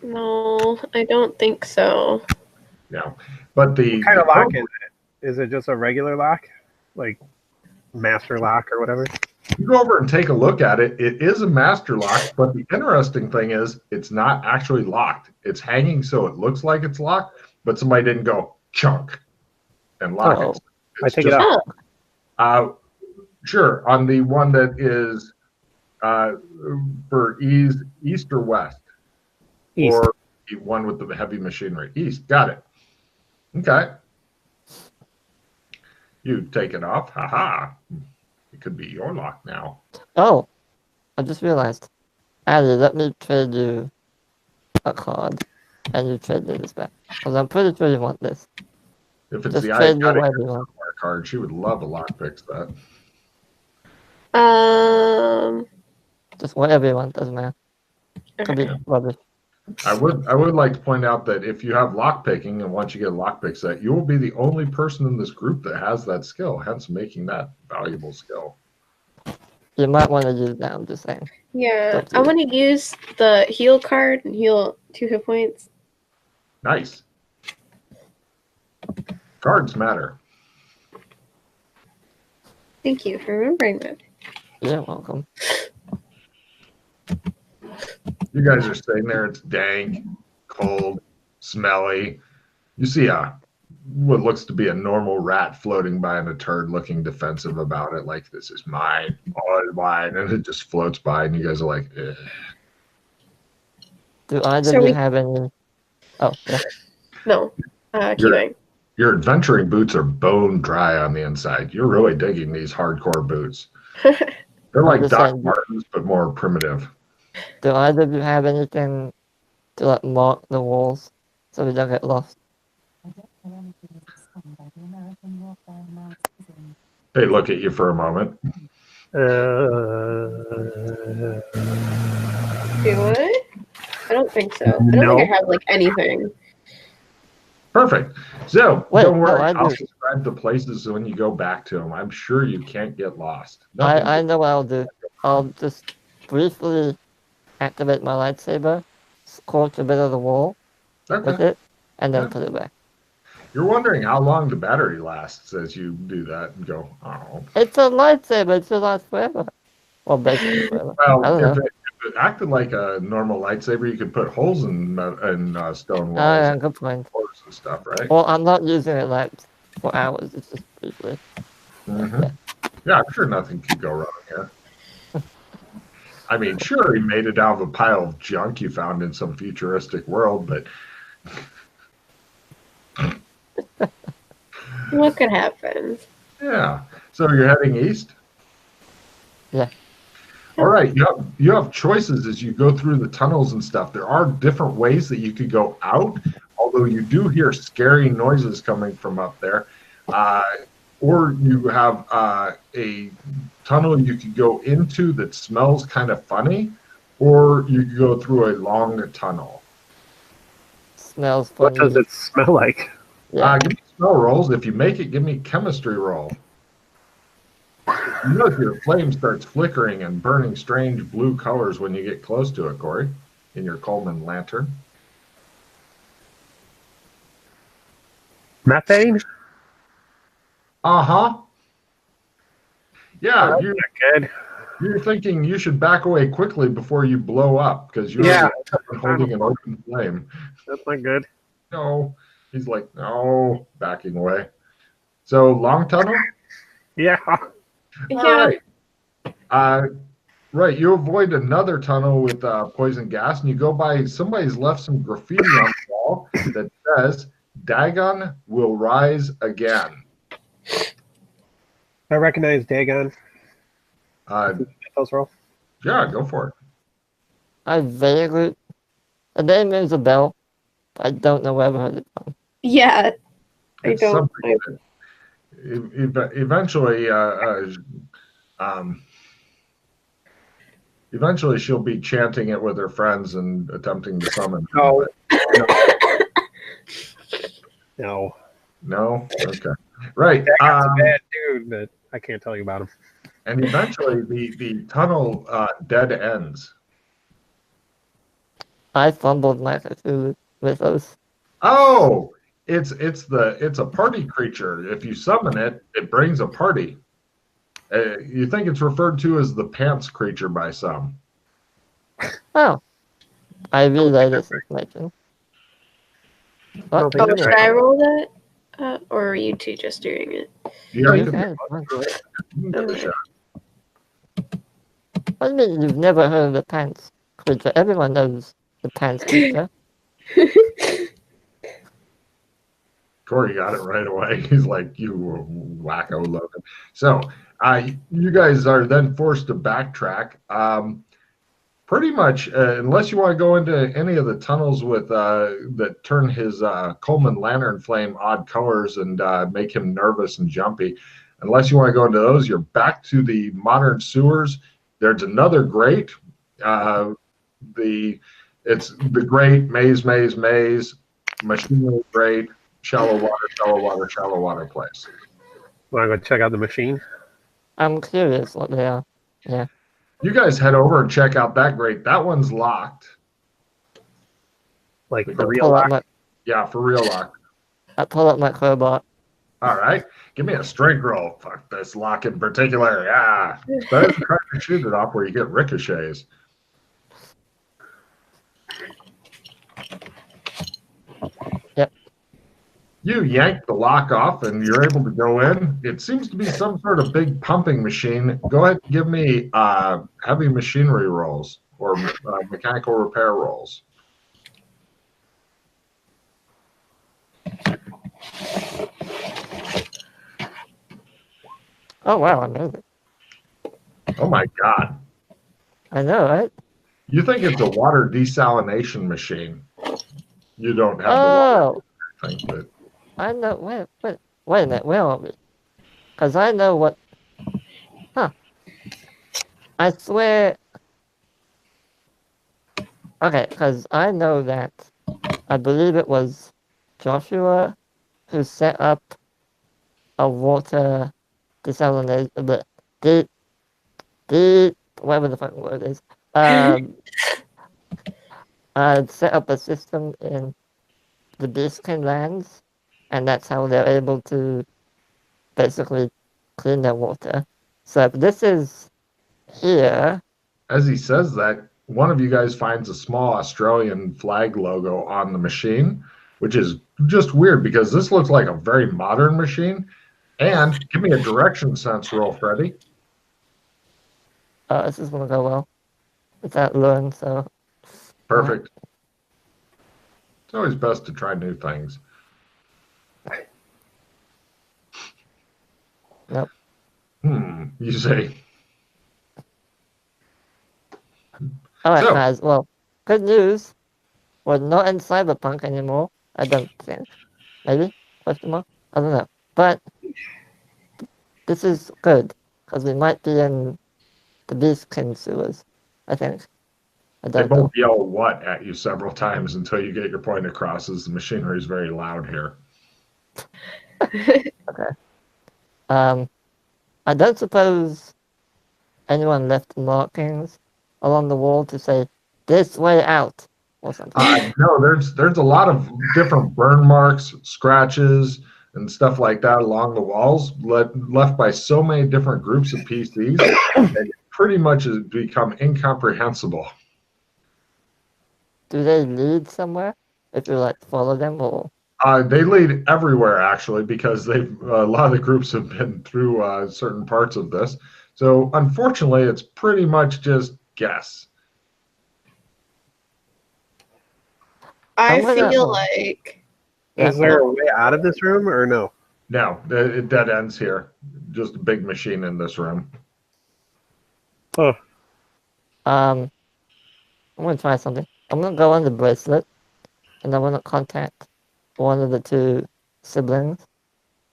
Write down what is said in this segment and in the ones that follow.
No, I don't think so. Yeah, but What kind of lock is it? Is it just a regular lock, like master lock or whatever? You go over and take a look at it. It is a master lock, but the interesting thing is it's not actually locked. It's hanging so it looks like it's locked, but somebody didn't go chunk and lock it. I take it out. Sure, on the one that is for east or west? East. Or the one with the heavy machinery? East, got it. Okay. You take it off. Haha. It could be your lock now. Oh, I just realized. Addy, let me trade you a card, and you trade me this back. Because I'm pretty sure you want this. If it's Just the trade me I whatever you want. card, she would love a lockpick set. Just whatever you want, doesn't matter. Could be rubbish. I would like to point out that if you have lockpicking and once you get a lockpick set, you will be the only person in this group that has that skill, hence making that valuable skill. You might want to use that, I'm just saying. Yeah, I want to use the heal card and heal 2 hit points. Nice. Cards matter. Thank you for remembering that. You're welcome. You guys are sitting there, it's dank, cold, smelly. You see what looks to be a normal rat floating by and a turd looking defensive about it, like this is mine, all is mine, and it just floats by and you guys are like, ugh. Do either of you have any? Oh, yeah. No. Your adventuring boots are bone dry on the inside. You're really digging these hardcore boots. They're like Doc Martens, but more primitive. Do either of you have anything to like mark the walls so we don't get lost? They look at you for a moment. Do I? I don't think so. I don't think I have like anything. Perfect. So don't worry. No, I'll describe the places when you go back to them. I'm sure you can't get lost. I know what I'll do. I'll just briefly activate my lightsaber, scorch a bit of the wall with it, and then put it back. You're wondering how long the battery lasts as you do that and go, oh. It's a lightsaber. It should last forever. Well, basically forever. Well, if it acted like a normal lightsaber, you could put holes in stone walls. Yeah, good point. And stuff, right? Well, I'm not using it like for hours. It's just briefly. Yeah, I'm sure nothing could go wrong here. I mean, sure, he made it out of a pile of junk you found in some futuristic world, but what could happen? Yeah. So you're heading east? Yeah. All right. You have choices as you go through the tunnels and stuff. There are different ways that you could go out, although you do hear scary noises coming from up there. Or you have a tunnel you could go into that smells kind of funny, or you could go through a long tunnel. Smells funny. What does it smell like? Yeah. Give me smell rolls. If you make it, give me a chemistry roll. You know your flame starts flickering and burning strange blue colors when you get close to it, Corey, in your Coleman lantern. Methane? Uh-huh. Yeah, good. You're thinking you should back away quickly before you blow up because you're holding an open flame. That's not good. No. He's like, no, backing away. So, long tunnel? Yeah. All right. Right, you avoid another tunnel with poison gas, and you go by, somebody's left some graffiti on the wall that says, Dagon will rise again. I recognize Dagon. Roll. Yeah, go for it. I vaguely... The name rings a bell. I don't know where I've heard it from. Yeah. It's I don't. Eventually she'll be chanting it with her friends and attempting to summon. No. No? Okay. Right. Dagon's a bad dude, but I can't tell you about him. And eventually the tunnel dead ends. I fumbled my Cthulhu with those. Oh, it's a party creature. If you summon it, it brings a party. You think it's referred to as the pants creature by some. Oh, I relay this information. don't think Oh, that's should right. I roll that? Or are you two just doing it? Yeah, You you can. can give it a shot. What do you mean you've never heard of the pants creature? Everyone knows the pants creature. Corey got it right away. He's like, you wacko Logan. So you guys are then forced to backtrack. Pretty much, unless you want to go into any of the tunnels with that turn his Coleman lantern flame odd colors and make him nervous and jumpy. Unless you want to go into those, you're back to the modern sewers. There's another grate. It's the great maze, machinery grate, shallow water place. Want to go check out the machine? I'm curious what they are. Yeah. You guys head over and check out that grate. That one's locked. Like We for go real lock? Yeah, for real locked. I pull up my crowbar. All right. Give me a strength roll. Fuck this lock in particular. Yeah. Better than trying to shoot it off where you get ricochets. Yep. You yank the lock off and you're able to go in. It seems to be some sort of big pumping machine. Go ahead and give me heavy machinery rolls or mechanical repair rolls. Oh wow, I know it. Oh my God. I know, right? You think it's a water desalination machine. You don't have Oh, the water thing, but I know. Wait a minute. Where are we? Because I know what. Huh. I swear. Okay, because I know that. I believe it was Joshua who set up a water desalination. Whatever the fucking word is. Set up a system in the Biscayne lands, and that's how they're able to basically clean their water. So if this is here, as he says that, one of you guys finds a small Australian flag logo on the machine, which is just weird because this looks like a very modern machine. And give me a direction sense roll, Freddie. this is gonna go well. It's at learn, so Perfect. It's always best to try new things. nope. You say. Alright, So- guys. Well, good news. We're not in cyberpunk anymore. I don't think. Maybe? Question mark? I don't know. But this is good because we might be in the Biscayne sewers. I think. I They don't know. both yell what at you several times until you get your point across, as the machinery is very loud here. Okay. I don't suppose anyone left markings along the wall to say this way out or something. No, there's a lot of different burn marks, scratches, and stuff like that along the walls left by so many different groups of PCs that it pretty much has become incomprehensible. Do they lead somewhere? If you like follow them or They lead everywhere actually because a lot of the groups have been through certain parts of this. So unfortunately, it's pretty much just guess. I I'm gonna- feel like Yeah, Is there a way out of this room or no? No, it dead ends here. Just a big machine in this room. Oh, I'm gonna try something. I'm gonna go on the bracelet and I wanna contact one of the two siblings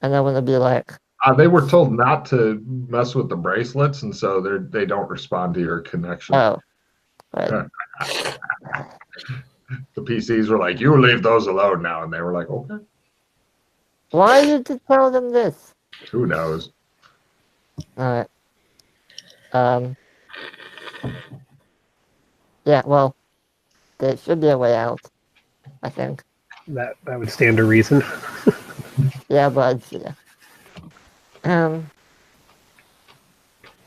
and I wanna be like, They were told not to mess with the bracelets, and so they don't respond to your connection. oh, right. The PCs were like, "You leave those alone now," and they were like, "Okay." Why did you tell them this? Who knows? Alright. Yeah, well, there should be a way out, I think. That would stand to reason. Yeah, but yeah.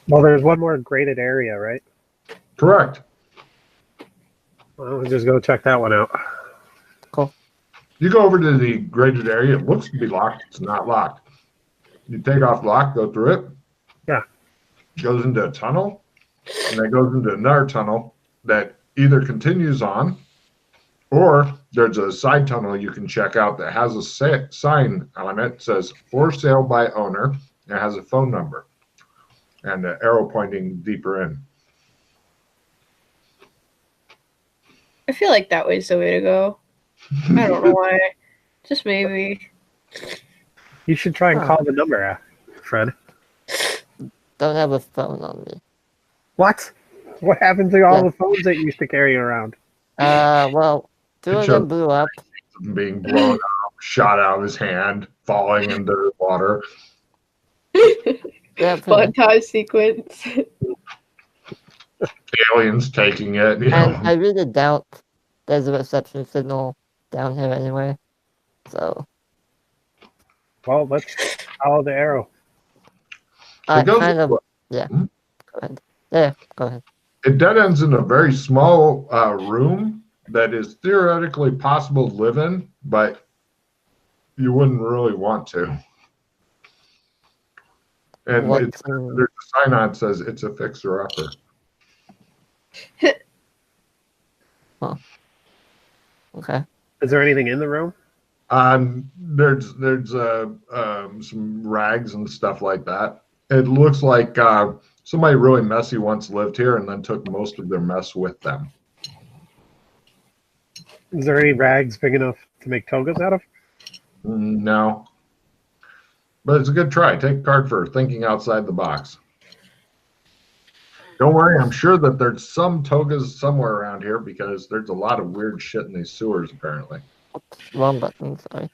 Well, there's one more graded area, right? Correct. Well, we'll just go check that one out. Cool. You go over to the graded area. It looks to be locked. It's not locked. You take off the lock, go through it. Yeah. Goes into a tunnel, and then goes into another tunnel that either continues on, or there's a side tunnel you can check out that has a sign on it. It says "For sale by owner." It has a phone number and an arrow pointing deeper in. I feel like that way's the way to go. I don't know why. Just maybe. You should try and call the number, Fred. Don't have a phone on me. What? What happened to all Yeah. the phones that you used to carry around? Well, two Good of job. them blew up. Being blown up, shot out of his hand, falling into the water. Yeah, pretty much. Montage sequence. Aliens taking it. You And know. I really doubt there's a reception signal down here anyway. So Well, let's follow the arrow. I It goes- kind of yeah. Hmm? Go ahead. Yeah, go ahead. It dead ends in a very small room that is theoretically possible to live in, but you wouldn't really want to. And What's there's a sign on that says it's a fixer-upper. okay. Is there anything in the room? There's some rags and stuff like that. It looks like somebody really messy once lived here and then took most of their mess with them. Is there any rags big enough to make togas out of? No. But it's a good try. Take a card for thinking outside the box. Don't worry, I'm sure that there's some togas somewhere around here because there's a lot of weird shit in these sewers, apparently. Wrong button, sorry.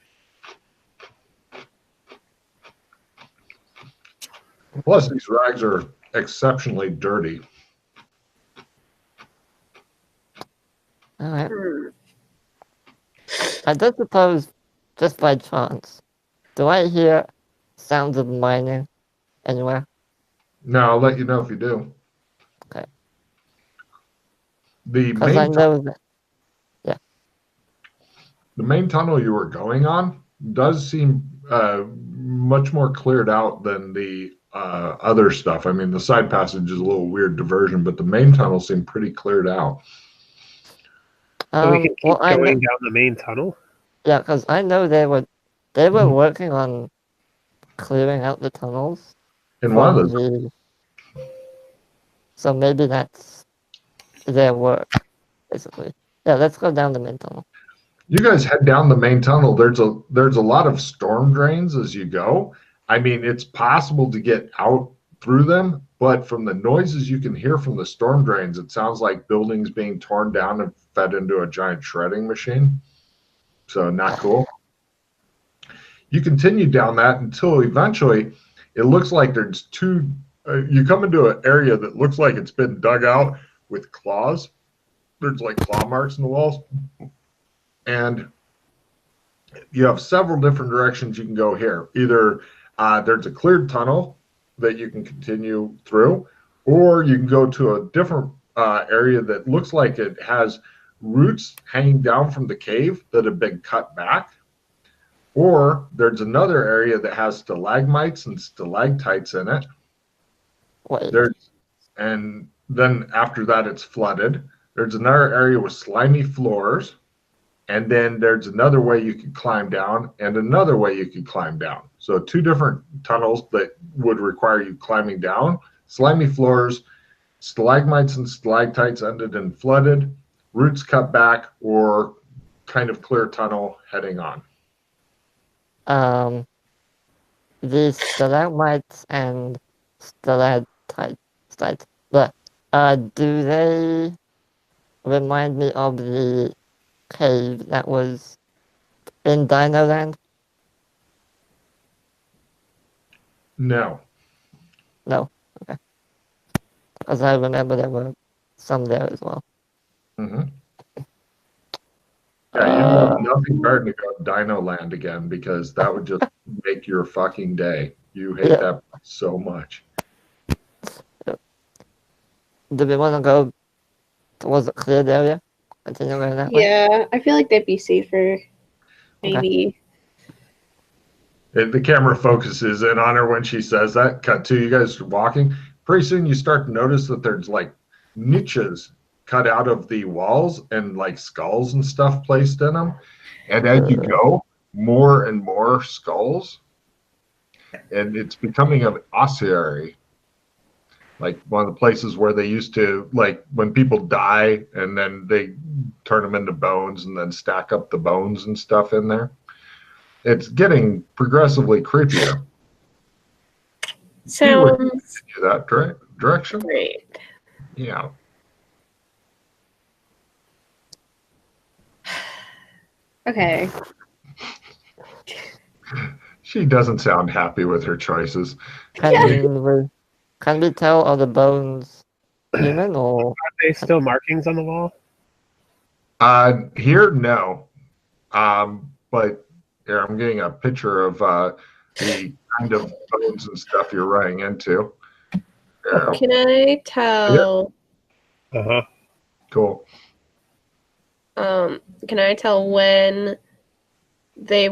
Plus, these rags are exceptionally dirty. Alright. I do suppose, just by chance, do I hear sounds of mining anywhere? No, I'll let you know if you do. Okay. The Because I main, know that. the main tunnel you were going on does seem much more cleared out than the other stuff. I mean, the side passage is a little weird diversion, but the main tunnel seemed pretty cleared out. So we can keep Well, I going know, down the main tunnel? yeah, because I know they were working on clearing out the tunnels. In one of from those, So maybe that's their work, basically. Yeah, let's go down the main tunnel. you guys head down the main tunnel. There's a lot of storm drains as you go. I mean, it's possible to get out through them, but from the noises you can hear from the storm drains, it sounds like buildings being torn down and fed into a giant shredding machine. So not cool. You continue down that until eventually it looks like there's two. You come into an area that looks like it's been dug out with claws. There's like claw marks in the walls. And you have several different directions you can go here. Either there's a cleared tunnel that you can continue through, or you can go to a different area that looks like it has roots hanging down from the cave that have been cut back. Or there's another area that has stalagmites and stalactites in it. Wait. And then after that, it's flooded. There's another area with slimy floors. And then there's another way you could climb down and another way you could climb down. So two different tunnels that would require you climbing down. Slimy floors, stalagmites and stalactites ended in flooded, roots cut back, or kind of clear tunnel heading on. The stalagmites and stalactites, do they remind me of the cave that was in Dino Land? No. No. Okay. Because I remember there were some there as well. Mm-hmm. Yeah, you'd love nothing better than to go to Dino Land again because that would just make your fucking day. You hate that so much. Do we want to go towards the cleared area? Continue going that way? Yeah, I feel like that'd be safer. Maybe. The camera focuses in on her when she says that. Cut to you guys walking. Pretty soon you start to notice that there's like niches cut out of the walls and like skulls and stuff placed in them. And as you go, more and more skulls. And it's becoming an ossuary. Like one of the places where they used to, like when people die and then they turn them into bones and then stack up the bones and stuff in there. It's getting progressively creepier. Sounds That direction? great. Yeah. Okay. She doesn't sound happy with her choices. Can we tell are the bones human or? Are they still markings on the wall? Here, no. But here, I'm getting a picture of the kind of bones and stuff you're running into. Yeah. Can I tell? Uh-huh. Cool. Can I tell when they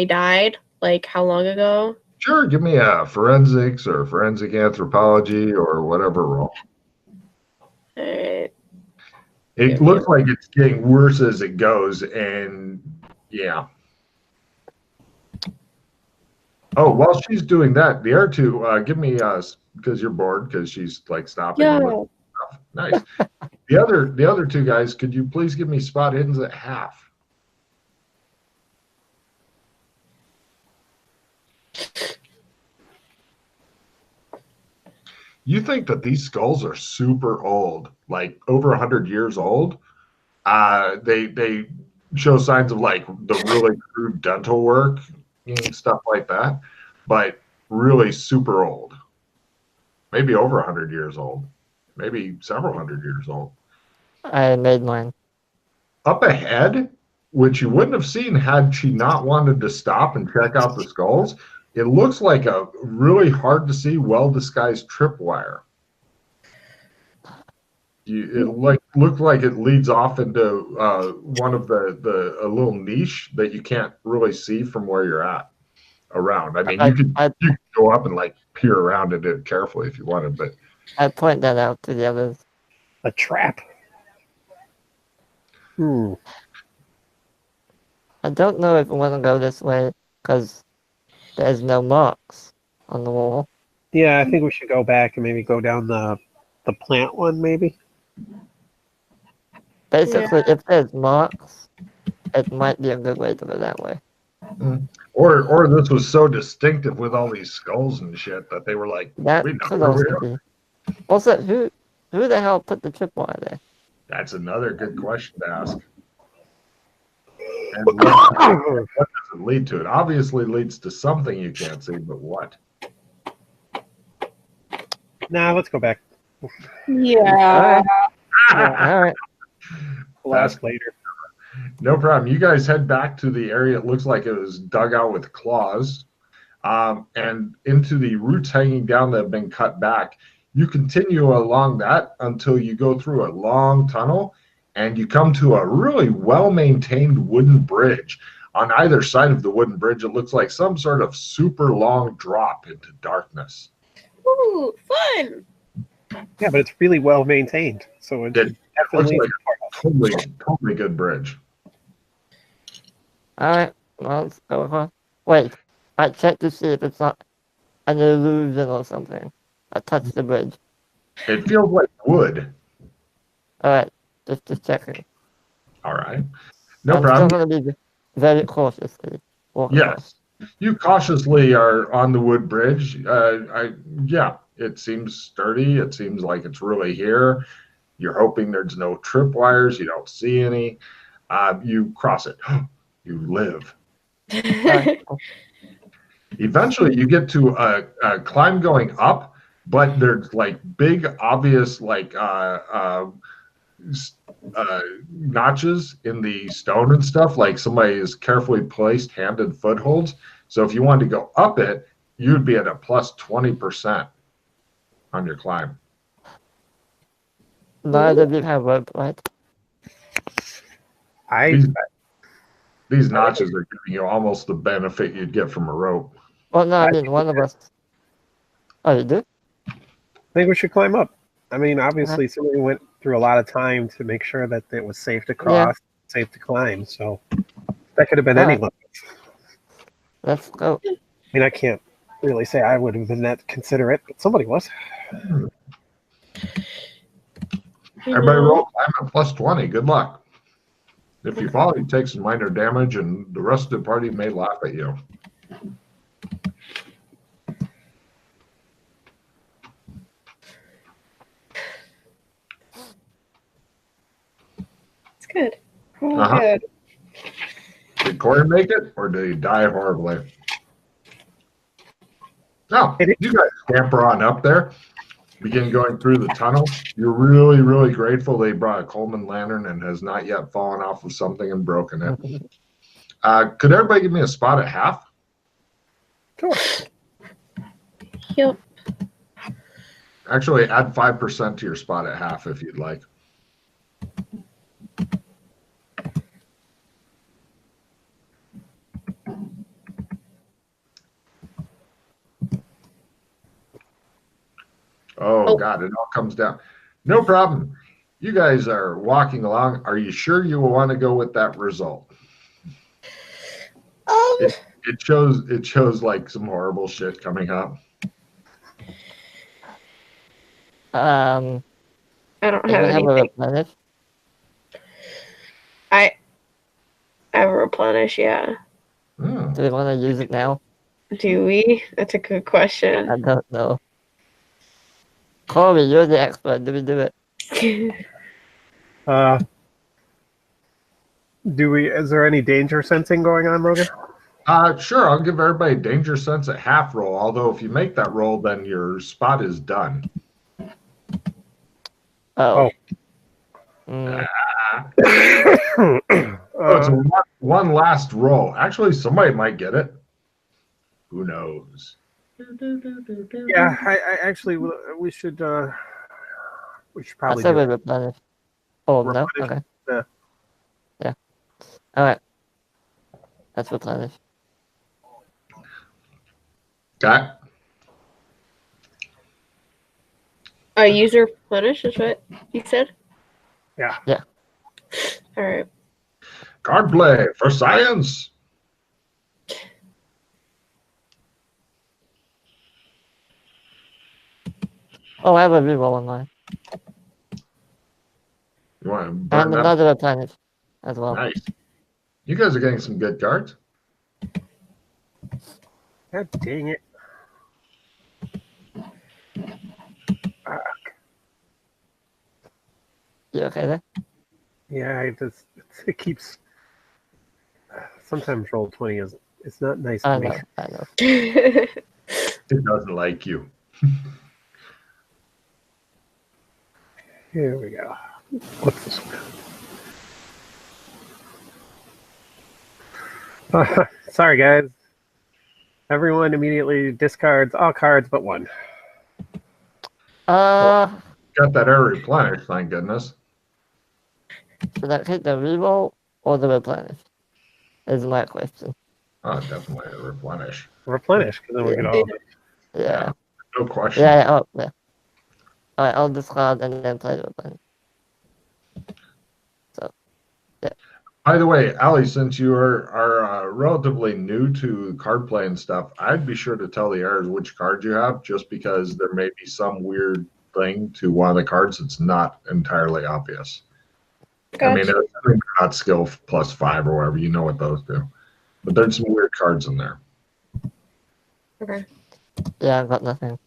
died? Like how long ago? Sure, give me a forensics or forensic anthropology or whatever roll. All right. It looks like it's getting worse as it goes, and yeah. Oh, while she's doing that, the other two, give me because you're bored because she's like stopping. Yeah. And looking stuff. Nice. The other two guys, could you please give me spot hiddens at half? You think that these skulls are super old, like over 100 years old? They show signs of like the really crude dental work and stuff like that, but really super old. Maybe over 100 years old, maybe several hundred years old. I made mine. Up ahead, which you wouldn't have seen had she not wanted to stop and check out the skulls, it looks like a really hard to see, well-disguised tripwire. It looked like it leads off into one of a little niche that you can't really see from where you're at around. I mean, you could go up and like peer around it carefully if you wanted, but I point that out to the others. A trap. I don't know if we want to go this way because there's no marks on the wall. Yeah, I think we should go back and maybe go down the plant one, maybe. Basically, if there's marks, it might be a good way to go that way. Or this was so distinctive with all these skulls and shit that they were like, That we know could where we also are. be. Also, who the hell put the tripwire there? That's another good question to ask. And what does it lead to? It obviously leads to something you can't see, but what? Nah, let's go back. Yeah. All right. We'll ask later. No problem. You guys head back to the area. It looks like it was dug out with claws, and into the roots hanging down that have been cut back. You continue along that until you go through a long tunnel, and you come to a really well-maintained wooden bridge. On either side of the wooden bridge, it looks like some sort of super long drop into darkness. Ooh, fun. Yeah, but it's really well maintained, so it Looks definitely. like a totally good bridge. All right. Well, let's go across. Wait. I checked to see if it's not an illusion or something. I touched the bridge. It feels like wood. All right. Just checking. All right. No I'm problem. still going to be very cautious. Yes. You cautiously are on the wood bridge. Yeah, it seems sturdy. It seems like it's really here. You're hoping there's no tripwires. You don't see any. You cross it. You live. Eventually, you get to a climb going up, but there's like big, obvious, like notches in the stone and stuff, like somebody has carefully placed hand and footholds. So if you wanted to go up it, you'd be at a plus 20% on your climb. Neither of you have rope, right? These notches are giving you almost the benefit you'd get from a rope. Well, no, I mean, one of us. Oh, you do? I think we should climb up. I mean, obviously, somebody went through a lot of time to make sure that it was safe to cross, safe to climb. So that could have been anyone. Let's go. I mean, I can't really say I would have been that considerate, but somebody was. Everybody roll climb at plus 20. Good luck. If you fall, you take some minor damage, and the rest of the party may laugh at you. It's good. Good. Did Corey make it, or did he die horribly? No, you guys scamper on up there. Begin going through the tunnel. You're really, really grateful they brought a Coleman lantern and has not yet fallen off of something and broken it. Could everybody give me a spot at half? Sure. Yep. Actually, add 5% to your spot at half if you'd like. Oh, God, it all comes down. No problem. You guys are walking along. Are you sure you will want to go with that result? It shows like some horrible shit coming up. I don't have have a anything. replenish? I have a replenish, yeah. Hmm. Do we want to use it now? Do we? That's a good question. I don't know. Corey, you're the expert. Do we do it? Is there any danger sensing going on, Logan? Sure, I'll give everybody danger sense at half roll. Although if you make that roll, then your spot is done. Oh. It's one last roll. Actually, somebody might get it. Who knows? Yeah, I actually we should probably I said do we it. replenish. Oh, no? Replenish. Okay. Yeah. All right. Let's replenish. Okay. User replenish is what you said? Yeah. Yeah. All right. Card play for science. Oh, I have a reroll on mine. You want to burn And that? another replenish as well. Nice. You guys are getting some good cards. God dang it. You okay there? Yeah, it keeps. Sometimes roll 20 is it's not nice to me. I know. It doesn't like you. Here we go. What's this one? Sorry, guys. Everyone immediately discards all cards but one. Got that air replenish, thank goodness. Should I hit the reroll or the replenish? Is my question. Oh, definitely a replenish. Replenish, because then we can all. Yeah. No question. Yeah. Oh, yeah. All right, I'll discard and then play the replenish. So, yeah. By the way, Allie, since you are relatively new to card play and stuff, I'd be sure to tell the heirs which cards you have, just because there may be some weird thing to one of the cards that's not entirely obvious. Gotcha. I mean, they're not skill +5 or whatever. You know what those do. But there's some weird cards in there. Okay. Yeah, I've got nothing.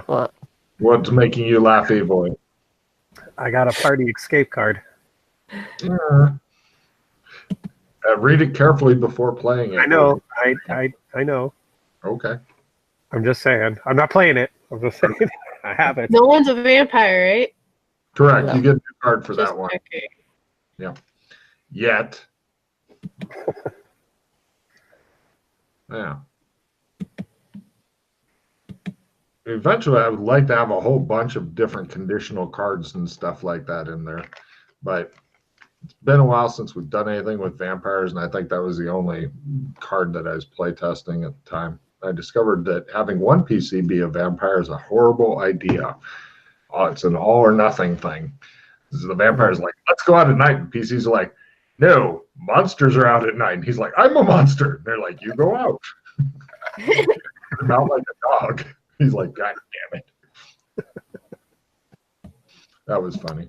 What? What's making you laugh evilly? I got a party escape card. Read it carefully before playing it. I know. I know. Okay. I'm just saying. I'm not playing it. I'm just saying. I have it. No one's a vampire, right? Correct. No. You get a new card for Just that one. checking. Yet. Yeah. Eventually, I would like to have a whole bunch of different conditional cards and stuff like that in there. But it's been a while since we've done anything with vampires, and I think that was the only card that I was playtesting at the time. I discovered that having one PC be a vampire is a horrible idea. It's an all or nothing thing. The vampire's like, let's go out at night. And PC's are like, no, monsters are out at night. And he's like, I'm a monster. And they're like, you go out. I'm out like a dog. He's like, God damn it. That was funny.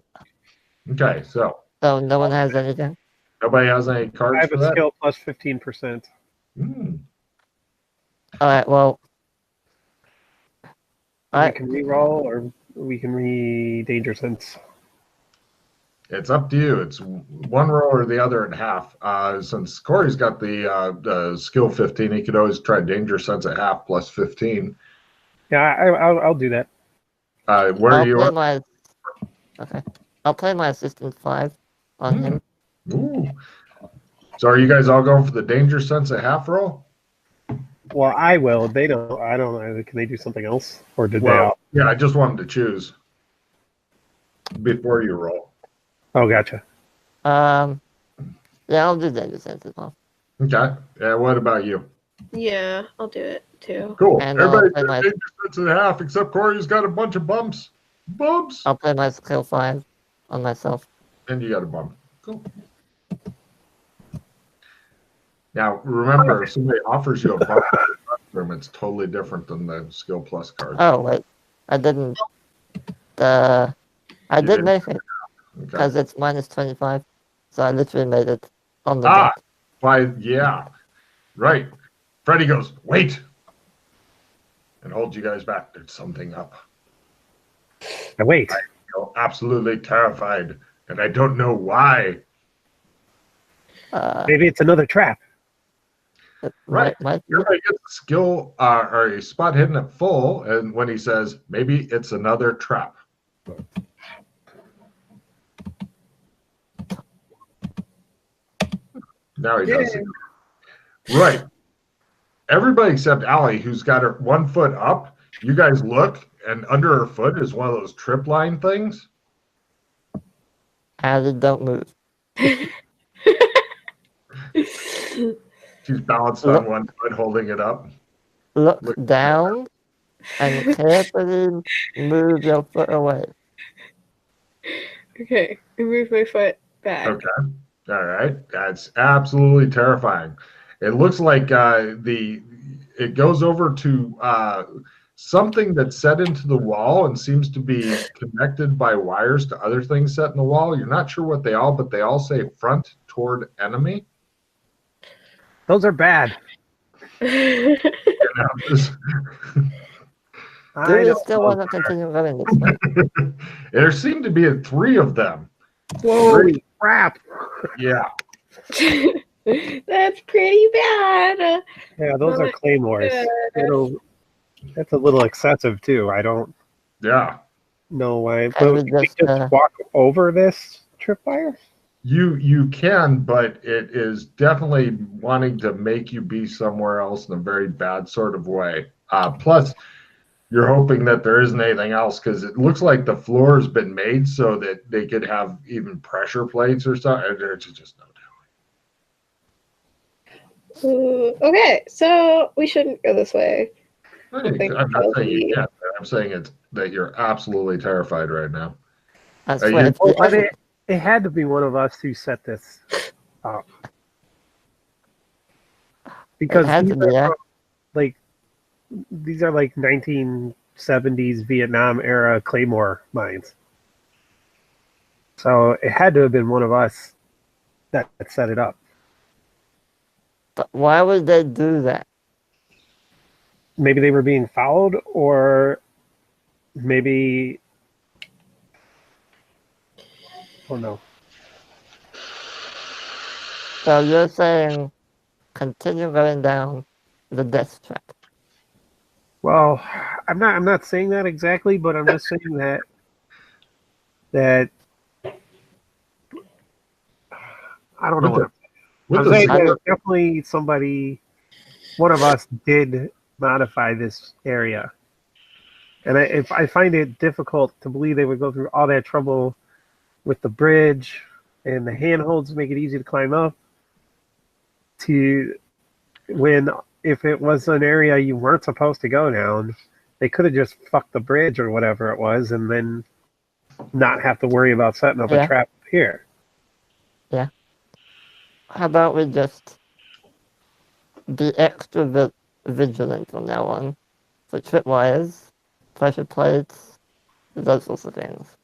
Okay, so. So no one has anything? Nobody has any I cards have for a that? skill plus 15%. All right, well. We can re-roll or we can re-danger sense. It's up to you. It's one roll or the other at half. Since Corey's got the skill 15, he could always try danger sense at half plus 15. Yeah, I'll do that. Where I'll are you play on? Okay. I'll play my assistant 5 on him. Ooh. So are you guys all going for the danger sense at half roll? Well, I will. They don't. I don't know. Can they do something else, or did they all? Yeah, I just wanted to choose before you roll. Oh, gotcha. Yeah, I'll do danger sense as well. Okay. Yeah. What about you? Yeah, I'll do it too. Cool. And Everybody play my- danger sense at half except Corey's got a bunch of bumps. Bumps. I'll play my skill 5 on myself. And you got a bump. Cool. Now, remember, if somebody offers you a bump room, it's totally different than the skill plus card. Oh, wait. I didn't. I You did didn't? make it Okay. because it's minus 25. So I literally made it on the dot. Yeah. Right. Freddy goes, wait. And holds you guys back. There's something up. Now wait. I feel absolutely terrified, and I don't know why. Maybe it's another trap. Right. Might be. Everybody gets a skill or a spot hidden at full, and when he says, maybe it's another trap. Now he does it. Right. Everybody except Allie, who's got her 1 foot up, you guys look, and under her foot is one of those trip line things. Allie, don't move. She's balanced on 1 foot, holding it up. Look down and carefully move your foot away. Okay, I move my foot back. Okay. All right. That's absolutely terrifying. It looks like it goes over to something that's set into the wall and seems to be connected by wires to other things set in the wall. You're not sure what they all, but they all say front toward enemy. Those are bad. You know, Do you still want to continue going this way? there seem to be 3 of them. Holy crap! Yeah. That's pretty bad. Yeah, those are claymores. That's a little excessive too. I don't know why. I But would we just, just walk over this tripwire. You can, but it is definitely wanting to make you be somewhere else in a very bad sort of way. Plus, you're hoping that there isn't anything else because it looks like the floor has been made so that they could have even pressure plates or something. There's just no Okay, so we shouldn't go this way. telling. I'm not saying you can't. I'm saying it's that you're absolutely terrified right now. I Are swear. you- If the- It had to be one of us who set this up. Because had to be, yeah. these are like 1970s Vietnam era Claymore mines. So it had to have been one of us that set it up. But why would they do that? Maybe they were being followed, or maybe, oh no. So you're saying continue going down the death track. Well, I'm not saying that exactly, but I'm just saying that I don't know what I'm saying. That definitely one of us did modify this area. And I find it difficult to believe they would go through all that trouble with the bridge and the handholds to make it easy to climb up to when if it was an area you weren't supposed to go down, they could have just fucked the bridge or whatever it was and then not have to worry about setting up a trap here. Yeah. How about we just be extra vigilant from now on for tripwires, pressure plates, those sorts of things.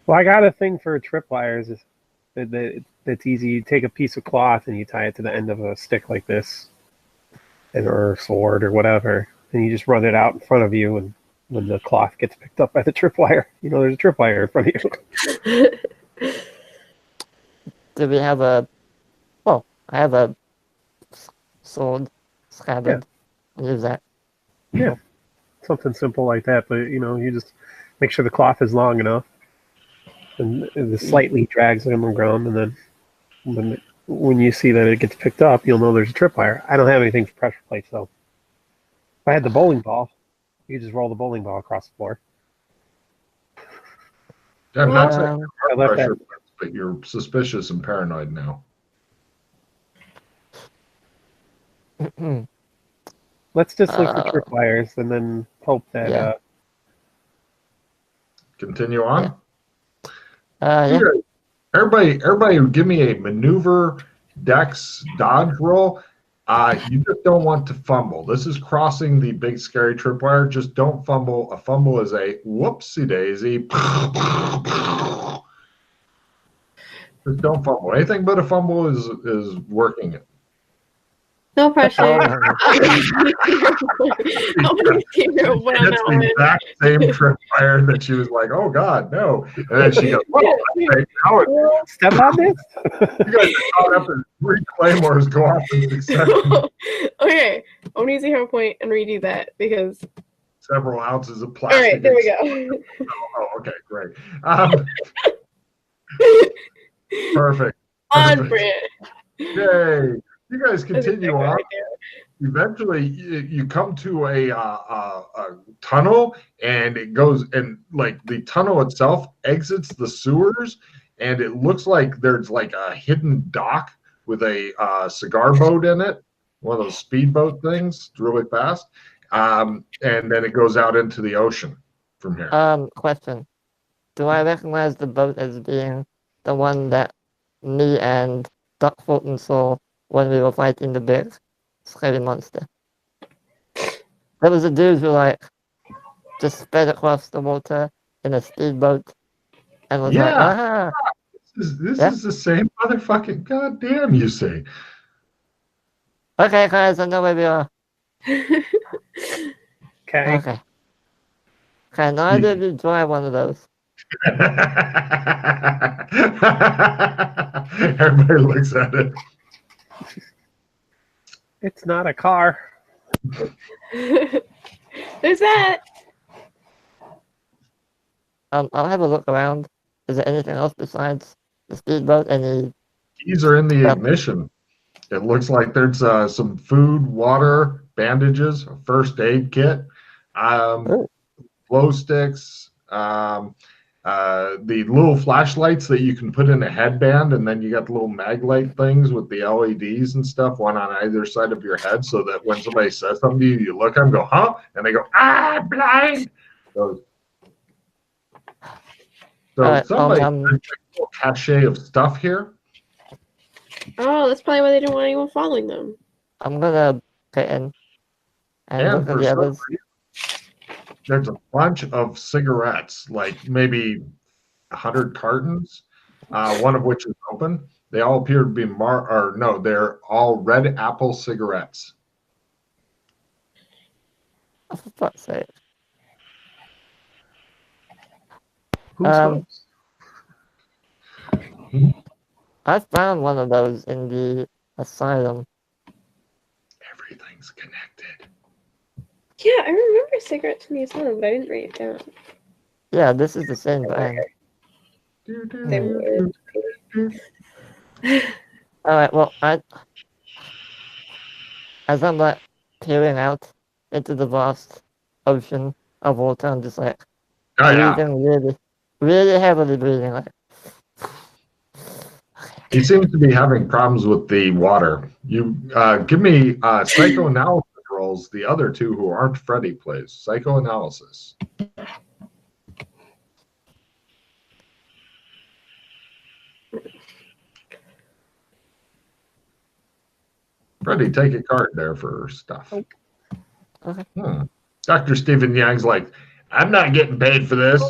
Well, I got a thing for tripwires. That's easy. You take a piece of cloth and you tie it to the end of a stick like this, or a sword or whatever, and you just run it out in front of you. And when the cloth gets picked up by the tripwire, you know there's a tripwire in front of you. Do we have a? Well, I have a sword scabbard. Yeah. Use that. Yeah, something simple like that. But you just make sure the cloth is long enough, and it slightly drags on the ground, and then when you see that it gets picked up, you'll know there's a tripwire. I don't have anything for pressure plates, though. If I had the bowling ball, you could just roll the bowling ball across the floor. I'm not saying pressure plates, but you're suspicious and paranoid now. Let's just look for tripwires and then hope that. Continue on. Yeah. Everybody, give me a maneuver, dex, dodge roll. You just don't want to fumble. This is crossing the big scary tripwire. Just don't fumble. A fumble is a whoopsie daisy. Just don't fumble. Anything but a fumble is working it. No pressure. It's the exact same tripwire that she was like, "Oh God, no!" And then she goes, "Oh, step on this." You guys are caught up in 3 claymores go off in succession. Okay, I'm gonna use a hero point and redo that because several ounces of plastic. All right, there we go. Okay, great. Perfect. On brand. Yay. You guys continue on. Right eventually, you come to a tunnel, and it goes, and like the tunnel itself exits the sewers, and it looks like there's like a hidden dock with a cigar boat in it, one of those speedboat things, really fast, and then it goes out into the ocean from here. Question: do I recognize the boat as being the one that me and Doc Fulton saw when we were fighting the big scary monster? There was a dude who just sped across the water in a speedboat and was like, ah. This is the same motherfucking goddamn you say. Okay, guys, I know where we are. Okay. Can either of you drive one of those? Everybody looks at it. It's not a car. There's that. I'll have a look around. Is there anything else besides the speedboat? Any keys are in the ignition. It looks like there's some food, water, bandages, a first aid kit, glow sticks, the little flashlights that you can put in a headband, and then you got the little mag light things with the LEDs and stuff, one on either side of your head, so that when somebody says something to you, you look at them, go, huh? And they go, blind. So somebody has a cachet of stuff here. Oh, that's probably why they didn't want anyone following them. I'm gonna get in and look at the others. There's a bunch of cigarettes, like maybe 100 cartons, one of which is open. They all appear to be they're all red apple cigarettes. Oh, for fuck's sake. I found one of those in the asylum. Everything's connected. Yeah, I remember cigarettes from the asylum, but I didn't write it down. Yeah, this is the same brand. Same word. Alright, well, as I'm like peering out into the vast ocean of water, I'm just like breathing really heavily breathing. Like, He seems to be having problems with the water. You give me psychoanalysis rolls. The other two who aren't Freddy, please. Psychoanalysis. Freddy, take a card there for stuff. okay. Dr. Stephen Yang's like, I'm not getting paid for this.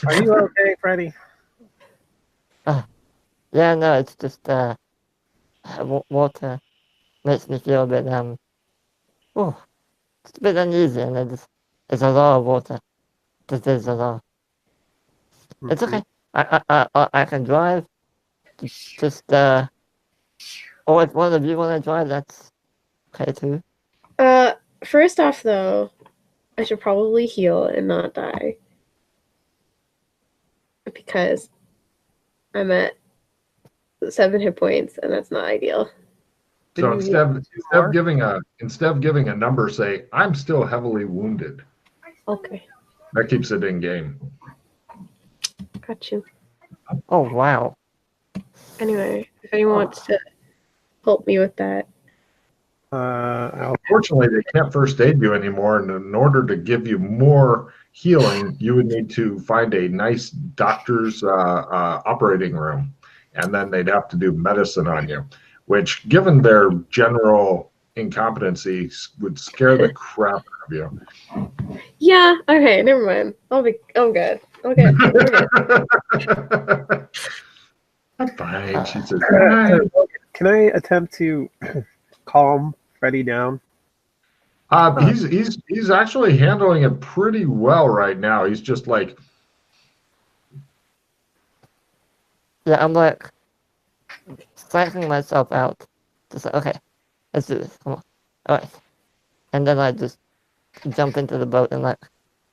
Are you okay, Freddy? Yeah, no, it's just water makes me feel a bit it's a bit uneasy, and it's a lot of water. There's a lot. It's okay. I can drive. Just or if one of you want to drive, that's okay too. First off, though, I should probably heal and not die. Because I'm at 7 hit points, and that's not ideal. So instead of giving a number, say, I'm still heavily wounded. Okay. That keeps it in game. Got you. Oh, wow. Anyway, if anyone wants to help me with that. Unfortunately, they can't first aid you anymore, and in order to give you more healing, you would need to find a nice doctor's operating room, and then they'd have to do medicine on you, which, given their general incompetency, would scare the crap out of you. Yeah, okay, never mind. I'm good. Okay. I'm fine, she says. Can I attempt to calm Freddy down? He's actually handling it pretty well right now. He's just like, yeah, I'm like psyching myself out. Just like, okay, let's do this. Come on. All right. And then I just jump into the boat and like,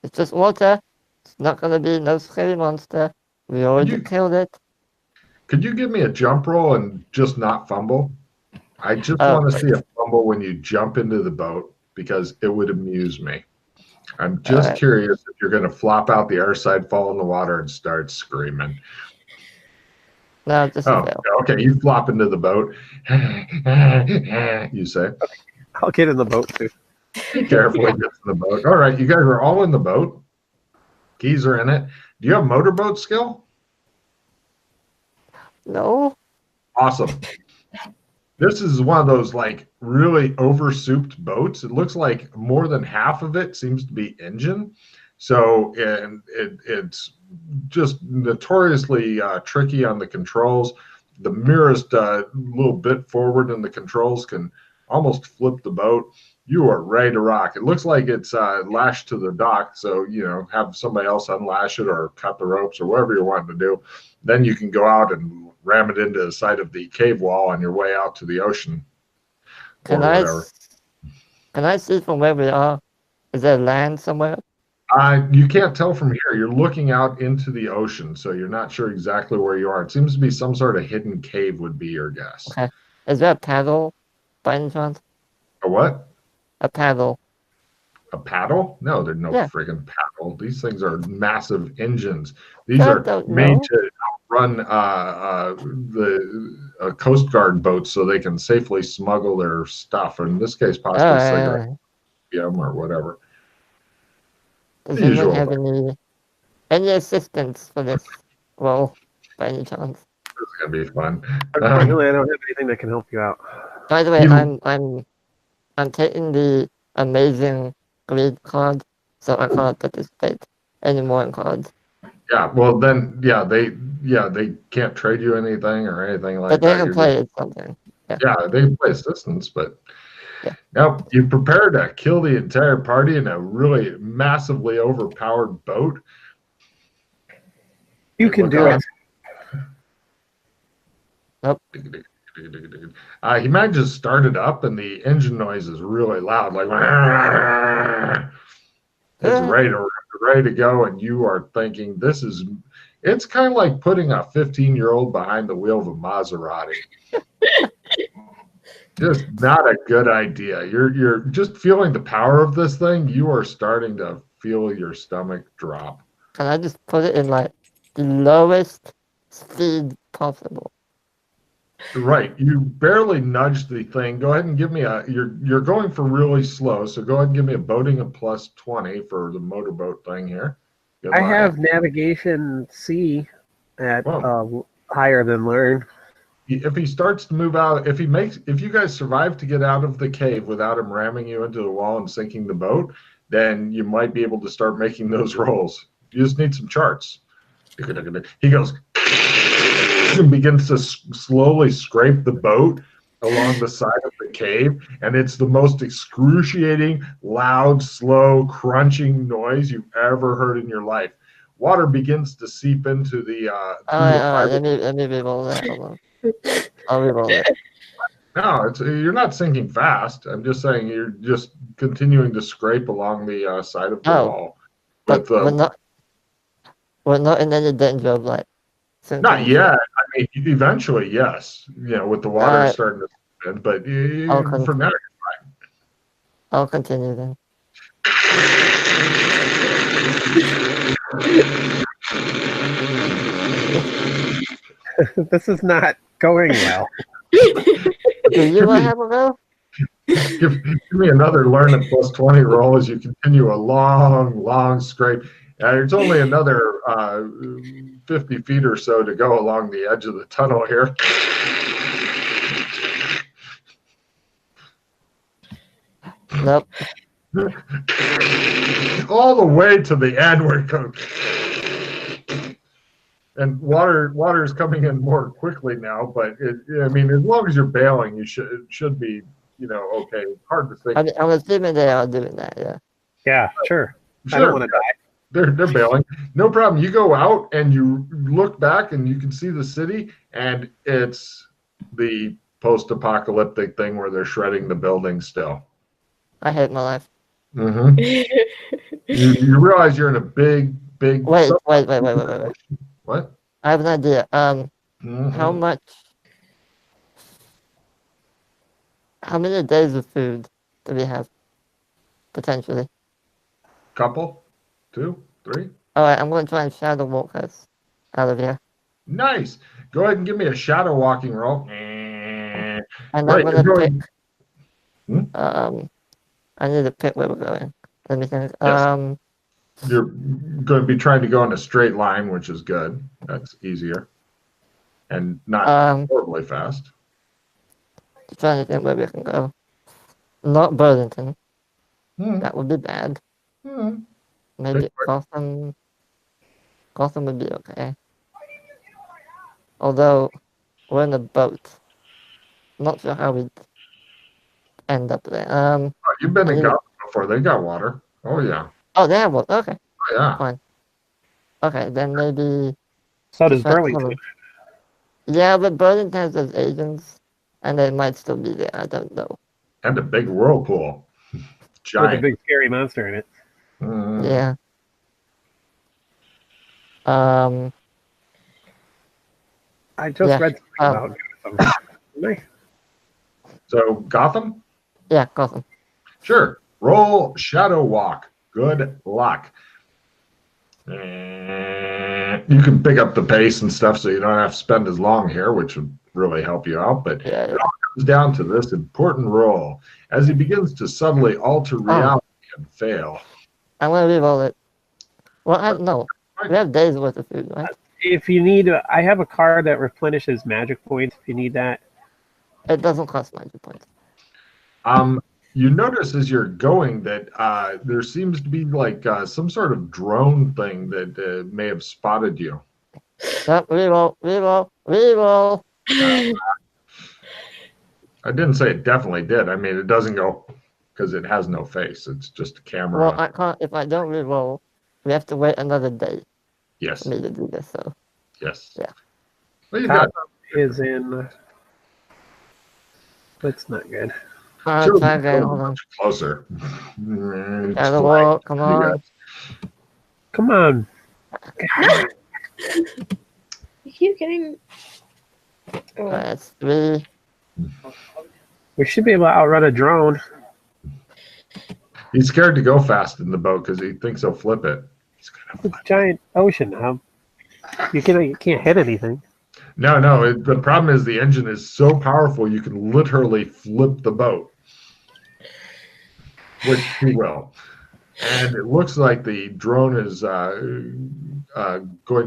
it's just water. It's not gonna be no scary monster. We already killed it. Could you give me a jump roll and just not fumble? I just want to see a fumble when you jump into the boat, because it would amuse me. I'm just curious if you're going to flop out the air side, fall in the water, and start screaming. No, just okay. You flop into the boat. You say. I'll get in the boat too. Be careful when you get in the boat. All right, you guys are all in the boat. Keys are in it. Do you have motorboat skill? No. Awesome. This is one of those like really over-souped boats. It looks like more than half of it seems to be engine. So it's just notoriously tricky on the controls. The merest little bit forward in the controls can almost flip the boat. You are ready to rock. It looks like it's lashed to the dock, so have somebody else unlash it or cut the ropes or whatever you're wanting to do. Then you can go out and ram it into the side of the cave wall on your way out to the ocean. Can I see from where we are? Is there land somewhere? You can't tell from here. You're looking out into the ocean, so you're not sure exactly where you are. It seems to be some sort of hidden cave would be your guess. Okay. Is there a paddle by any chance? A what? A paddle. A paddle? No, there's no friggin' paddle. These things are massive engines. These are made to run the Coast Guard boats so they can safely smuggle their stuff. In this case, possibly cigarettes, or whatever. Does anyone have any assistance for this role by any chance? This is gonna be fun. Unfortunately, I don't have anything that can help you out. By the way, I'm taking the amazing greed card, so I can't participate anymore in cards. Yeah, well then, they can't trade you anything or anything like that. But they can play something. Yeah, they can play assistance, but now you prepare to kill the entire party in a really massively overpowered boat. You can do it. Nope. He might just start it up, and the engine noise is really loud, like it's ready to go, and you are thinking this is. It's kind of like putting a 15-year-old behind the wheel of a Maserati. Just not a good idea. You're just feeling the power of this thing. You are starting to feel your stomach drop. Can I just put it in like the lowest speed possible? Right. You barely nudged the thing. Go ahead and give me you're going for really slow, so go ahead and give me a boating of plus 20 for the motorboat thing here. Good I luck. have navigation C at higher than learn. If he starts to move out, if you guys survive to get out of the cave without him ramming you into the wall and sinking the boat, then you might be able to start making those rolls. You just need some charts. He goes and begins to slowly scrape the boat along the side of the cave, and it's the most excruciating, loud, slow, crunching noise you've ever heard in your life. Water begins to seep into the Let me re-roll that. Hold on. I'll re-roll it. No, you're not sinking fast. I'm just saying you're just continuing to scrape along the side of the wall. But we're not in any danger of like sinking. Not yet. I mean, eventually, yes. With the water starting to spin, but for now, you're fine. I'll continue then. This is not going well. Do you have a go? Give me another learn at plus 20 roll as you continue a long scrape. There's only another 50 feet or so to go along the edge of the tunnel here. Nope. All the way to the end where it goes. And water is coming in more quickly now, but as long as you're bailing, it should be, okay. Hard to say. I'm assuming they are doing that, yeah. Yeah, sure. I don't want to die. They're bailing. No problem. You go out and you look back and you can see the city, and it's the post-apocalyptic thing where they're shredding the buildings still. I hate my life. Mm-hmm. you realize you're in a big. Wait. What? I have an idea. How many days of food do we have? Potentially. Couple? 2? 3? Alright, I'm going to try and shadow walk us out of here. Nice. Go ahead and give me a shadow walking roll. And I'm going to pick... I need to pick where we're going. Let me think. Yes. You're going to be trying to go in a straight line, which is good. That's easier. And not horribly fast. Trying to think where we can go. Not Burlington. That would be bad. Maybe Gotham. Gotham would be okay. Although, we're in a boat. Not sure how we'd end up there. You've been in Gotham before. They got water. Oh, yeah. Oh, they have water. Okay. Oh, yeah. Fine. Okay, then maybe... So does Burlington. Yeah, but Burlington has those agents, and they might still be there. I don't know. And a big whirlpool. Giant. With a big scary monster in it. Yeah. I just read something about Gotham. So, Gotham? Yeah, Gotham. Sure. Roll Shadow Walk. Good luck. You can pick up the pace and stuff so you don't have to spend as long here, which would really help you out. But it all comes down to this important roll. As he begins to subtly alter reality and fail. I'm going to re-roll it. Well, no. We have days worth of food, right? If you need, I have a card that replenishes magic points if you need that. It doesn't cost magic points. You notice as you're going that there seems to be like some sort of drone thing that may have spotted you. Yep, reroll. I didn't say it definitely did. I mean, it doesn't go because it has no face. It's just a camera. Well, I can't. If I don't reroll, we have to wait another day. Yes. For me to do this. So. Yes. Yeah. Well, you got is in. That's not good. Hold hold on. closer. Come on. Come on. You keep getting. Oh. That's 3. We should be able to outrun a drone. He's scared to go fast in the boat because he thinks he'll flip it. It's a giant ocean. You can't hit anything. No. The problem is the engine is so powerful you can literally flip the boat, which he will. And it looks like the drone is going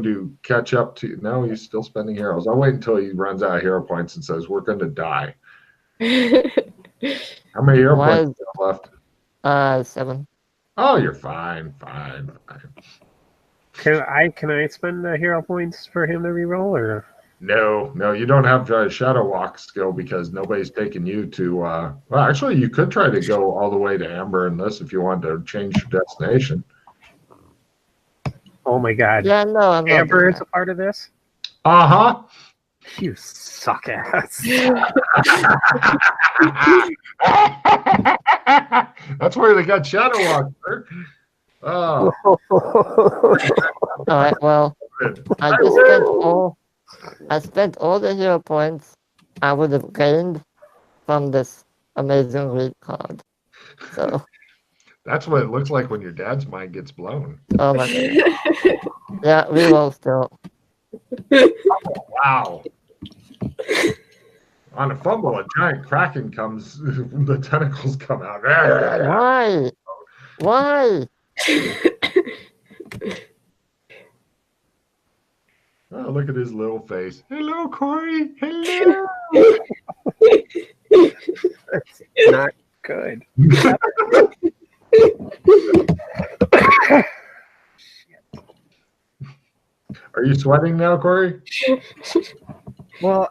to catch up to. No, he's still spending heroes. I'll wait until he runs out of hero points and says, "We're going to die." How many hero points do you have left? 7. Oh, you're fine. Can I spend hero points for him to reroll, or? No, you don't have Shadow Walk skill because nobody's taken you to. Well, actually, you could try to go all the way to Amber in this if you want to change your destination. Oh my God! Yeah, no, I'm not. Amber is a part of this. You suck ass. That's where they got Shadow Walk, sir. Oh. All right. Well, I spent all the hero points I would have gained from this amazing read card. So that's what it looks like when your dad's mind gets blown. Oh my God. Yeah, reroll still. Oh, wow. On a fumble, a giant kraken comes. The tentacles come out. Why? Oh, look at his little face. Hello, Corey. Hello. That's not good. Are you sweating now, Corey? Well,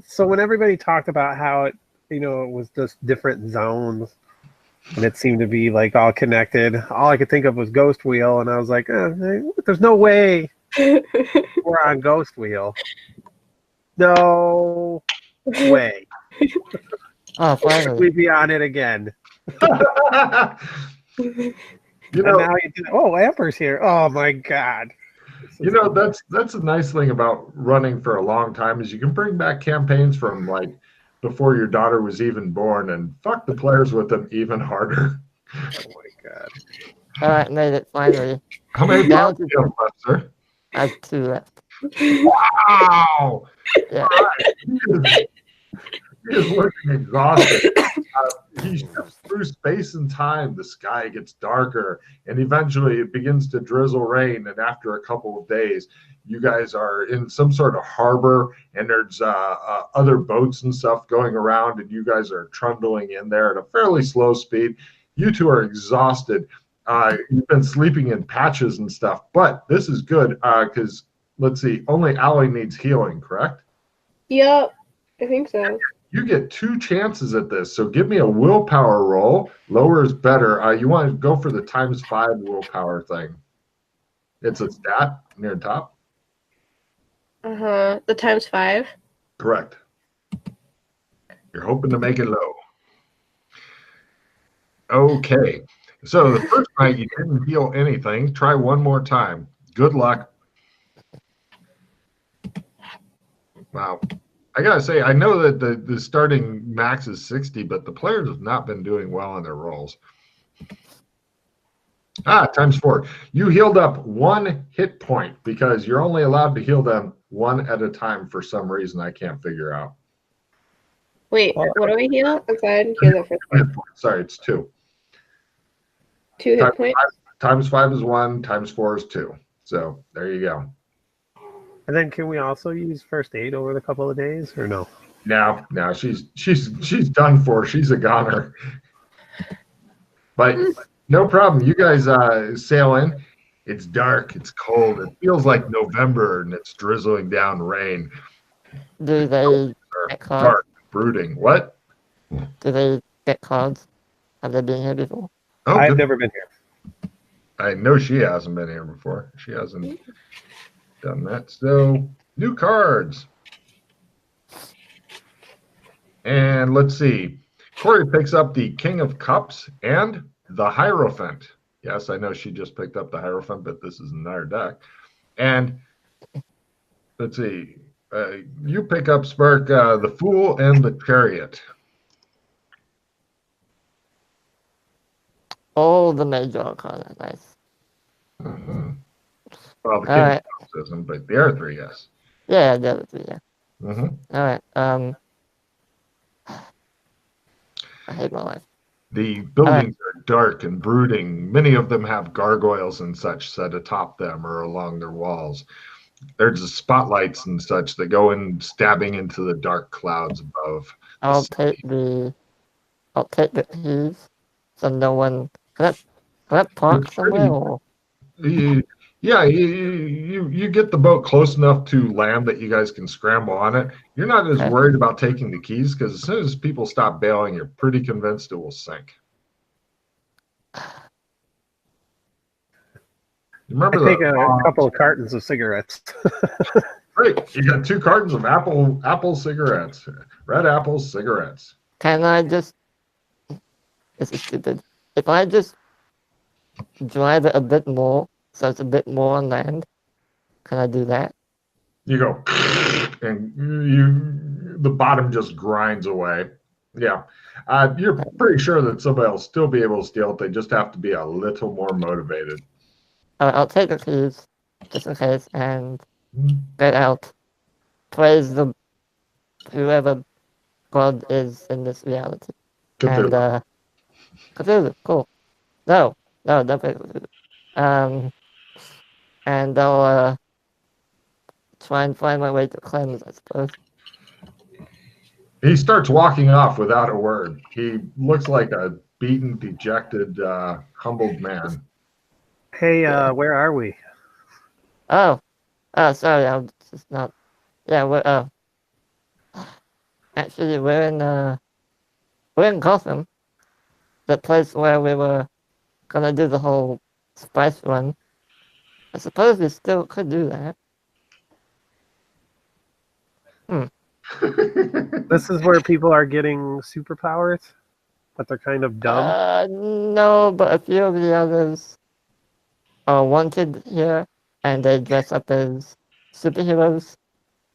so when everybody talked about how it was just different zones, and it seemed to be like all connected, all I could think of was Ghost Wheel, and I was like, there's no way we're on Ghost Wheel. No way. Oh, finally. We'd be on it again. Amber's here. Oh my God. That's a nice thing about running for a long time is you can bring back campaigns from like before your daughter was even born and fuck the players with them even harder. Oh my God. All right, made it finally. How many down do you have left, sir? I have 2 left. Wow. Yeah. He is looking exhausted. He shifts through space and time. The sky gets darker, and eventually it begins to drizzle rain. And after a couple of days, you guys are in some sort of harbor, and there's other boats and stuff going around, and you guys are trundling in there at a fairly slow speed. You two are exhausted. You've been sleeping in patches and stuff, but this is good because, let's see, only Allie needs healing, correct? Yep, I think so. You get 2 chances at this, so give me a willpower roll. Lower is better. You want to go for the ×5 willpower thing. It's a stat near the top. The ×5? Correct. You're hoping to make it low. Okay. So the first night you didn't heal anything. Try one more time. Good luck. Wow. I gotta say, I know that the starting max is 60, but the players have not been doing well on their rolls. ×4. You healed up 1 hit point because you're only allowed to heal them 1 at a time for some reason I can't figure out. Wait, what do I heal? I'm sorry, I didn't hear that first one. Sorry, it's 2. 2 hit points? ×5 is 1, ×4 is 2. So there you go. And then can we also use first aid over the couple of days or no? No, she's done for. She's a goner. But no problem. You guys sail in. It's dark. It's cold. It feels like November and it's drizzling down rain. Do they get cards? Dark, brooding. What? Do they get cards? Have they been here before? Oh, I've never been here. I know she hasn't been here before. She hasn't done that. So, new cards. And let's see. Corey picks up the King of Cups and the Hierophant. Yes, I know she just picked up the Hierophant, but this is another deck. And let's see. You pick up, Spark, the Fool and the Chariot. Oh, the major arcana, nice. Mm-hmm. Well, the King of Cups isn't, but the other three, yes. Yeah, the other three, yeah. Mm-hmm. All right. I hate my life. The buildings are dark and brooding. Many of them have gargoyles and such set atop them or along their walls. There's spotlights and such that go in stabbing into the dark clouds above. I'll take the keys, so no one can I park somewhere or? Yeah, you get the boat close enough to land that you guys can scramble on it. You're not as worried about taking the keys because as soon as people stop bailing, you're pretty convinced it will sink. Remember, I take a couple of cartons of cigarettes. Great, you got 2 cartons of apple cigarettes, red apple cigarettes. Can I just? This is stupid. If I just drive it a bit more, so it's a bit more on land, can I do that? You go, and the bottom just grinds away. Yeah, you're pretty sure that somebody will still be able to steal it. They just have to be a little more motivated. I'll take the keys, just in case, and get out. Praise the whoever God is in this reality. Cthulhu. And Cthulhu, cool. No, don't play Cthulhu. And I'll try and find my way to Clem's, I suppose. He starts walking off without a word. He looks like a beaten, dejected, humbled man. Hey, where are we? Oh, sorry, I'm just not. Yeah, we're actually we're in Gotham, the place where we were gonna do the whole spice run. I suppose we still could do that. This is where people are getting superpowers, but they're kind of dumb. No, but a few of the others are wanted here, and they dress up as superheroes.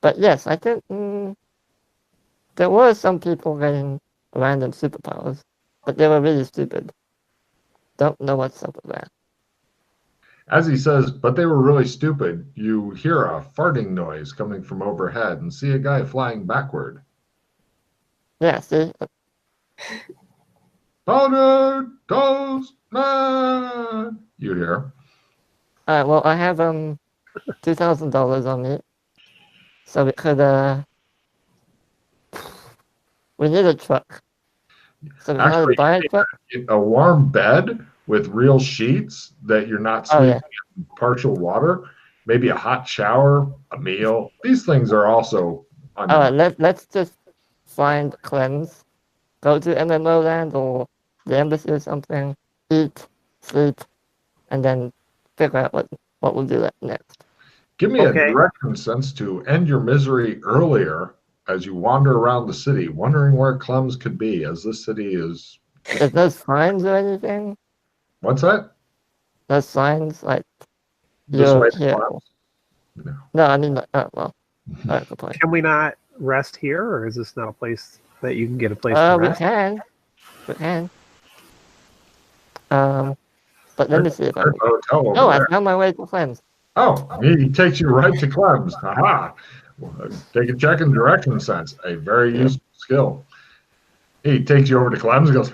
But yes, I think there were some people getting random superpowers, but they were really stupid. Don't know what's up with that. As he says, but they were really stupid, you hear a farting noise coming from overhead and see a guy flying backward. Yeah, see? Powdered Toast Man! You hear. Alright, well, I have $2,000 on me, so we could we need a truck. So we Actually, buy a truck. A warm bed with real sheets that you're not sleeping in partial water, maybe a hot shower, a meal. These things are also. Let's just find Cleanse, go to MMO land or the embassy or something, eat, sleep, and then figure out what we'll do next. Give me a direction sense to end your misery earlier as you wander around the city, wondering where Clem's could be, as this city is. There's no signs or anything? What's that? No signs like This way here. No, I mean, well, good point. Can we not rest here, or is this not a place that you can get a place to rest? We can. But let me see if I found my way to Clem's. Oh, he takes you right to Clem's. Aha! Take a check in direction sense. A very useful skill. He takes you over to Clem's and goes,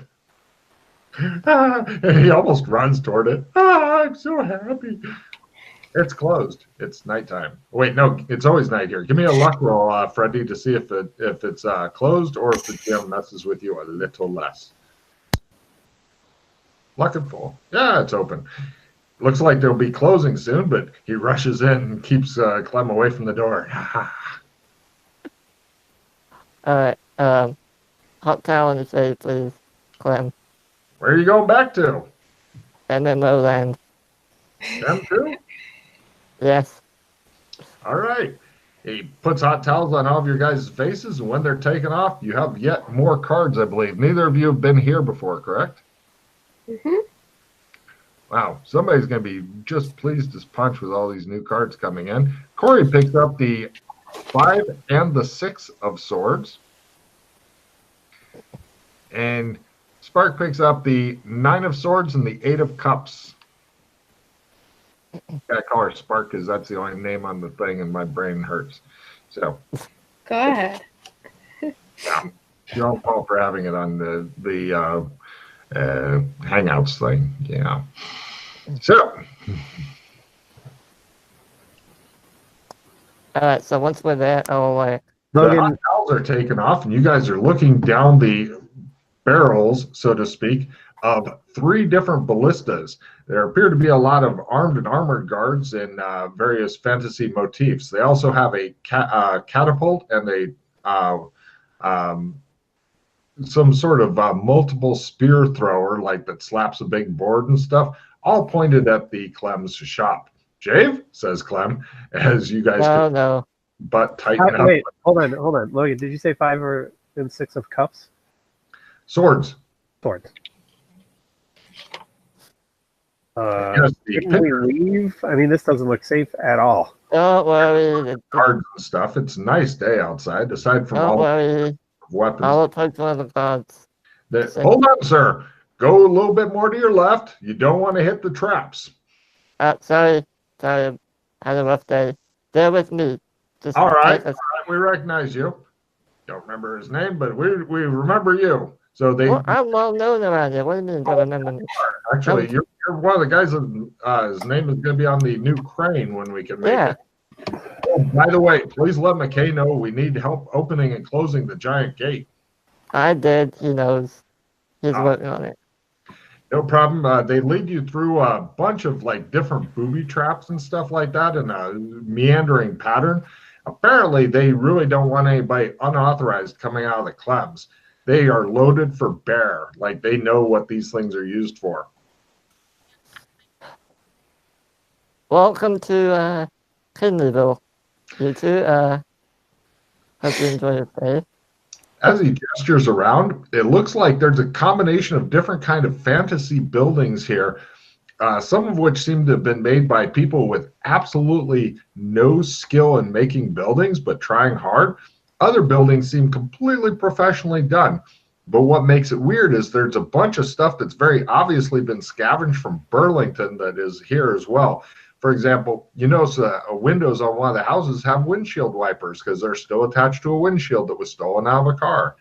and he almost runs toward it. I'm so happy. It's closed. It's nighttime. Wait, no, it's always night here. Give me a luck roll, Freddie, to see if it's closed or if the gym messes with you a little less. Luck and full. Yeah, it's open. Looks like they'll be closing soon, but he rushes in and keeps Clem away from the door. All right. Hot towel in the shade, please, Clem. Where are you going back to? MMO land. Them too? Yes. All right. He puts hot towels on all of your guys' faces, and when they're taken off, you have yet more cards, I believe. Neither of you have been here before, correct? Mm-hmm. Wow, somebody's going to be just pleased as punch with all these new cards coming in. Corey picks up the 5 and the 6 of swords. And Spark picks up the 9 of swords and the 8 of cups. I call her Spark because that's the only name on the thing, and my brain hurts. So Go ahead. yeah, your own fault for having it on the Hangouts thing. Yeah. So. All right. So once we're there, I'll The hot towels are taken off, and you guys are looking down the barrels, so to speak, of 3 different ballistas. There appear to be a lot of armed and armored guards in various fantasy motifs. They also have a catapult and some sort of multiple spear thrower, like that slaps a big board and stuff, all pointed at the Clem's shop. Jave, says Clem, as you guys butt tighten up. Wait, hold on. Logan, did you say 5 and 6 of cups? Swords. Swords. Yes, can we leave? I mean, this doesn't look safe at all. don't worry. Cards and stuff. It's a nice day outside, aside from all the weapons. I'll take one of the cards. Hold on, sir. Go a little bit more to your left. You don't want to hit the traps. Sorry. I had a rough day. Bear with me. Just all right. We recognize you. Don't remember his name, but we remember you. So I'm well known around here. What do you mean don't remember me? Actually, you're one of the guys that his name is going to be on the new crane when we can make it. Oh, by the way, please let McKay know we need help opening and closing the giant gate. I did. He knows. He's working on it. No problem. They lead you through a bunch of like different booby traps and stuff like that in a meandering pattern. Apparently, they really don't want anybody unauthorized coming out of the Clems. They are loaded for bear. Like, they know what these things are used for. Welcome to Kidneyville. You two, hope you enjoy your day. As he gestures around, it looks like there's a combination of different kind of fantasy buildings here, some of which seem to have been made by people with absolutely no skill in making buildings, but trying hard. Other buildings seem completely professionally done. But what makes it weird is there's a bunch of stuff that's very obviously been scavenged from Burlington that is here as well. For example, you notice windows on one of the houses have windshield wipers because they're still attached to a windshield that was stolen out of a car.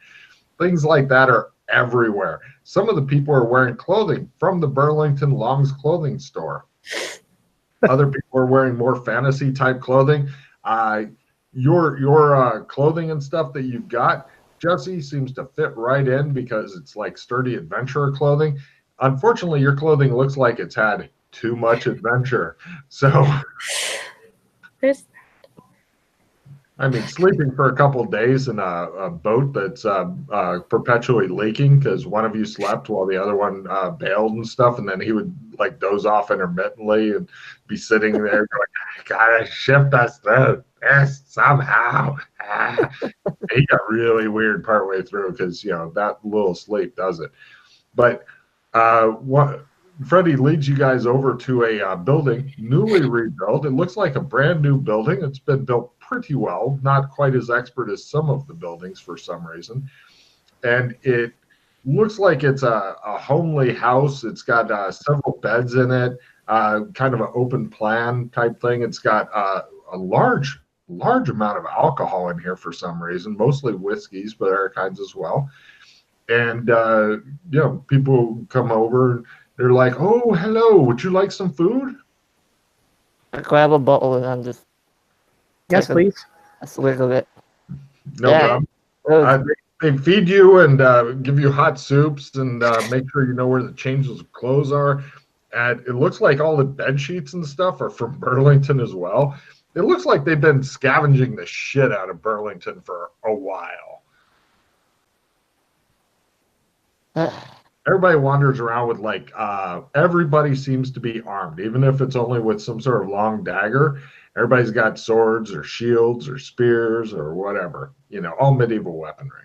Things like that are everywhere. Some of the people are wearing clothing from the Burlington Long's clothing store. Other people are wearing more fantasy type clothing. Your clothing and stuff that you've got, Jesse, seems to fit right in because it's like sturdy adventurer clothing. Unfortunately, your clothing looks like it's had too much adventure. So, I mean, sleeping for a couple of days in a boat that's perpetually leaking because one of you slept while the other one bailed and stuff, and then he would like doze off intermittently and be sitting there going, "I gotta shift us through this somehow." He got really weird partway through because that little sleep does it. But Freddie leads you guys over to a building, newly rebuilt. It looks like a brand new building. It's been built pretty well, not quite as expert as some of the buildings for some reason. And it looks like it's a homely house. It's got several beds in it, kind of an open plan type thing. It's got a large amount of alcohol in here for some reason, mostly whiskeys, but other kinds as well. And, people come over. They're like, "Oh, hello, would you like some food?" I grab a bottle and I'm just... Yes, please. A swig of it. No problem. They feed you and give you hot soups and make sure you know where the changes of clothes are. And it looks like all the bed sheets and stuff are from Burlington as well. It looks like they've been scavenging the shit out of Burlington for a while. Everybody wanders around with everybody seems to be armed, even if it's only with some sort of long dagger. Everybody's got swords or shields or spears or whatever, you know, all medieval weaponry.